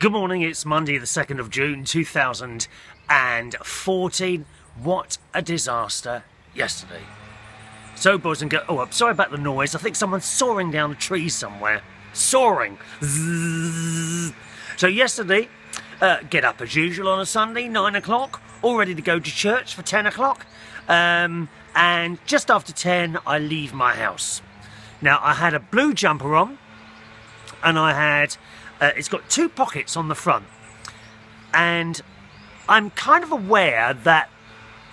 Good morning, it's Monday the 2nd of June 2014. What a disaster yesterday. So boys and girls, I'm sorry about the noise. I think someone's soaring down a tree somewhere. Soaring. Zzz. So yesterday, get up as usual on a Sunday, 9 o'clock, all ready to go to church for 10 o'clock. And just after 10, I leave my house. Now, I had a blue jumper on, and I had... it's got two pockets on the front, and I'm kind of aware that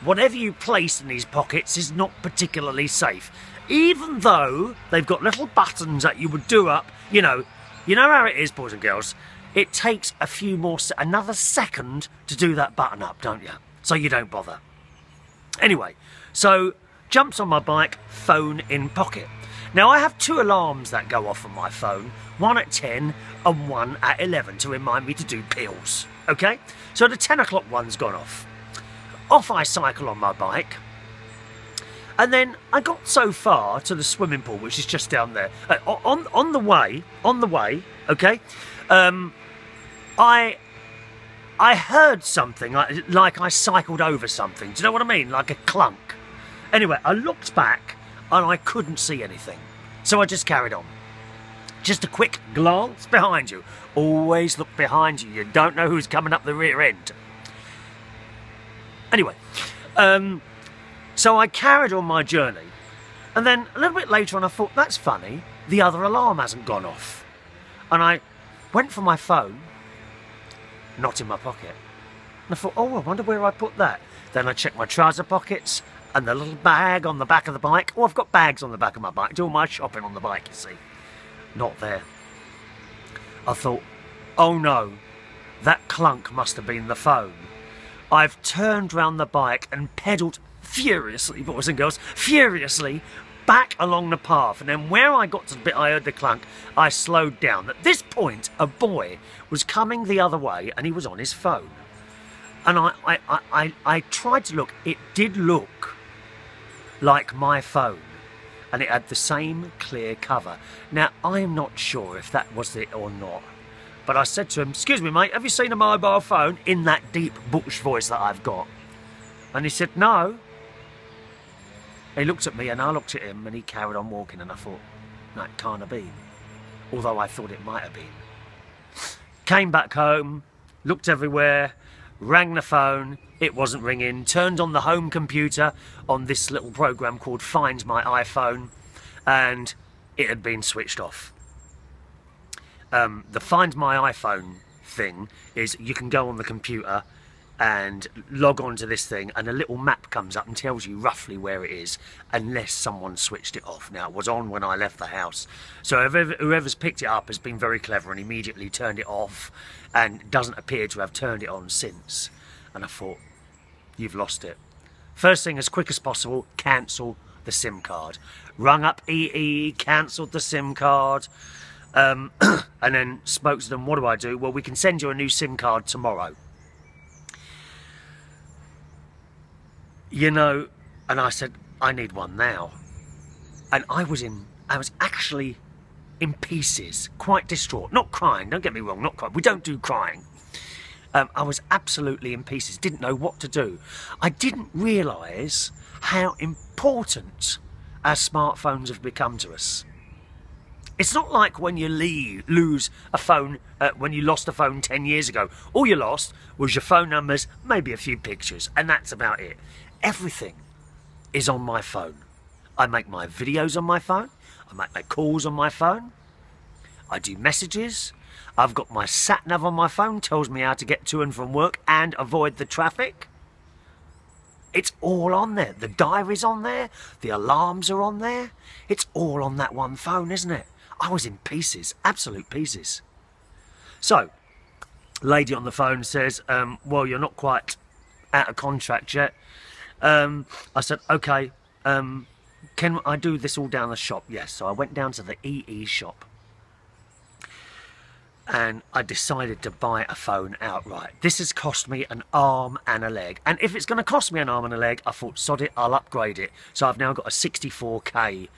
whatever you place in these pockets is not particularly safe, even though they've got little buttons that you would do up. You know how it is, boys and girls. It takes another second to do that button up, don't you? So you don't bother. Anyway, so jumps on my bike, phone in pocket. Now, I have two alarms that go off on my phone, one at 10 and one at 11 to remind me to do pills, okay? So the 10 o'clock one's gone off. Off I cycle on my bike, and then I got so far to the swimming pool, which is just down there. On the way, okay, I heard something, like I cycled over something. Do you know what I mean? Like a clunk. Anyway, I looked back, and I couldn't see anything. So I just carried on. Just a quick glance behind you. Always look behind you. You don't know who's coming up the rear end. Anyway, so I carried on my journey. And then a little bit later on, I thought, that's funny. The other alarm hasn't gone off. And I went for my phone. Not in my pocket. And I thought, I wonder where I put that. Then I checked my trouser pockets. And the little bag on the back of the bike. I've got bags on the back of my bike. Do all my shopping on the bike, you see. Not there. I thought, oh no, that clunk must have been the phone. I've turned round the bike and pedalled furiously, boys and girls, furiously back along the path. And then where I got to the bit I heard the clunk, I slowed down. At this point, a boy was coming the other way and he was on his phone. And I tried to look. It did look like my phone, and it had the same clear cover. Now, I'm not sure if that was it or not, but I said to him, excuse me mate, have you seen a mobile phone, in that deep Bush voice that I've got? And he said, no. He looked at me and I looked at him, and he carried on walking, and I thought, no, it can't have been, although I thought it might have been. Came back home, looked everywhere, rang the phone, it wasn't ringing, turned on the home computer on this little program called Find My iPhone, and it had been switched off. The Find My iPhone thing is you can go on the computer and log on to this thing, and a little map comes up and tells you roughly where it is, unless someone switched it off. Now, it was on when I left the house, so whoever's picked it up has been very clever and immediately turned it off, and doesn't appear to have turned it on since. And I thought, you've lost it. First thing, as quick as possible, cancel the SIM card. Rung up EE, cancelled the SIM card, and then spoke to them. What do I do? Well, we can send you a new SIM card tomorrow. You know, and I said, I need one now. And I was actually in pieces, quite distraught. Not crying, don't get me wrong, not crying. We don't do crying. I was absolutely in pieces, didn't know what to do. I didn't realise how important our smartphones have become to us. It's not like when you lose a phone, when you lost a phone 10 years ago. All you lost was your phone numbers, maybe a few pictures, and that's about it. Everything is on my phone. I make my videos on my phone. I make my calls on my phone. I do messages. I've got my sat-nav on my phone, tells me how to get to and from work and avoid the traffic. It's all on there. The diary's on there. The alarms are on there. It's all on that one phone, isn't it? I was in pieces, absolute pieces. So, lady on the phone says, well, you're not quite out of contract yet. I said, okay, can I do this all down the shop? Yes, so I went down to the EE shop. And I decided to buy a phone outright. This has cost me an arm and a leg. And if it's going to cost me an arm and a leg, I thought, sod it, I'll upgrade it. So I've now got a 64K,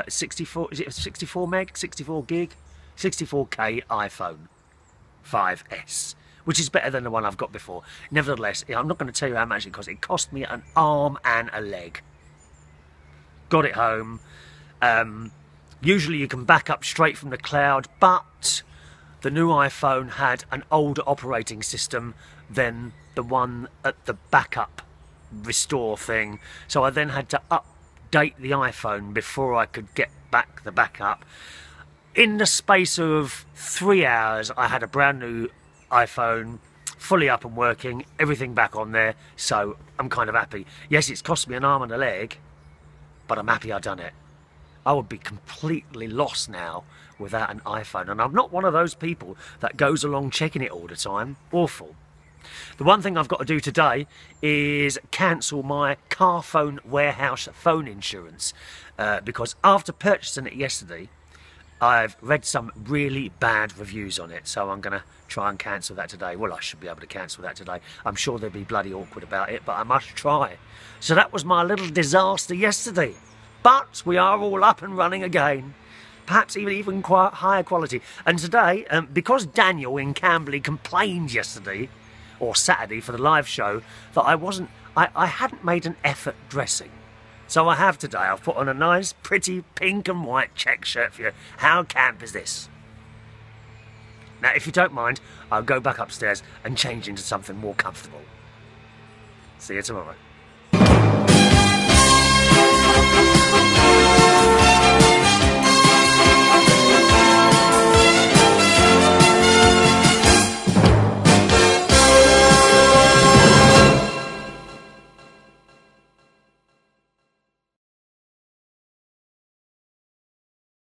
64 meg, 64 gig, 64K iPhone. 5S, which is better than the one I've got before. Nevertheless, I'm not going to tell you how much it cost. It cost me an arm and a leg. Got it home. Usually you can back up straight from the cloud, but the new iPhone had an older operating system than the one at the backup restore thing. So I then had to update the iPhone before I could get back the backup. In the space of 3 hours, I had a brand new iPhone, fully up and working, everything back on there, so I'm kind of happy. Yes, it's cost me an arm and a leg, but I'm happy I've done it. I would be completely lost now without an iPhone, and I'm not one of those people that goes along checking it all the time. Awful. The one thing I've got to do today is cancel my Carphone warehouse phone insurance, because after purchasing it yesterday, I've read some really bad reviews on it, so I'm going to try and cancel that today. Well, I should be able to cancel that today. I'm sure they'll be bloody awkward about it, but I must try. So that was my little disaster yesterday. But we are all up and running again. Perhaps even quite higher quality. And today, because Daniel in Camberley complained yesterday, or Saturday for the live show, that I hadn't made an effort dressing. So I have today. I've put on a nice, pretty pink and white check shirt for you. How camp is this? Now, if you don't mind, I'll go back upstairs and change into something more comfortable. See you tomorrow.